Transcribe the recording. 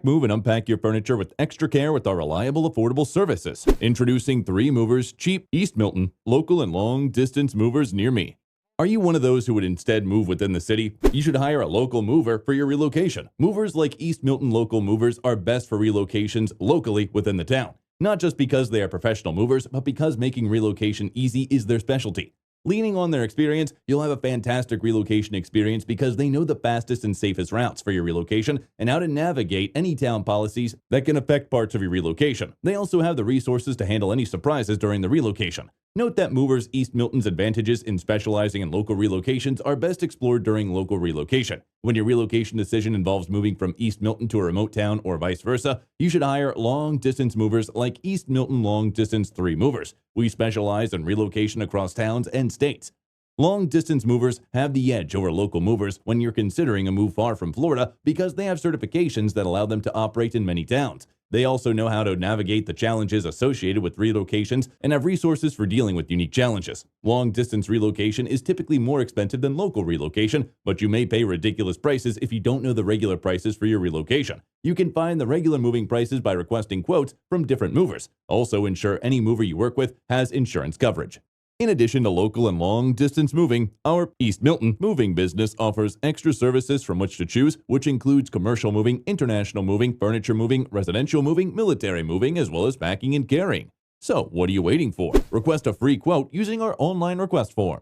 Move and unpack your furniture with extra care with our reliable, affordable services. Introducing 3 Movers, cheap, East Milton, local and long-distance movers near me. Are you one of those who would instead move within the city? You should hire a local mover for your relocation. Movers like East Milton local movers are best for relocations locally within the town. Not just because they are professional movers, but because making relocation easy is their specialty. Leaning on their experience, you'll have a fantastic relocation experience because they know the fastest and safest routes for your relocation and how to navigate any town policies that can affect parts of your relocation. They also have the resources to handle any surprises during the relocation. Note that Movers East Milton's advantages in specializing in local relocations are best explored during local relocation. When your relocation decision involves moving from East Milton to a remote town or vice versa, you should hire long-distance movers like East Milton Long Distance 3 Movers. We specialize in relocation across towns and states. Long-distance movers have the edge over local movers when you're considering a move far from Florida because they have certifications that allow them to operate in many towns. They also know how to navigate the challenges associated with relocations and have resources for dealing with unique challenges. Long-distance relocation is typically more expensive than local relocation, but you may pay ridiculous prices if you don't know the regular prices for your relocation. You can find the regular moving prices by requesting quotes from different movers. Also, ensure any mover you work with has insurance coverage. In addition to local and long-distance moving, our East Milton moving business offers extra services from which to choose, which includes commercial moving, international moving, furniture moving, residential moving, military moving, as well as packing and carrying. So, what are you waiting for? Request a free quote using our online request form.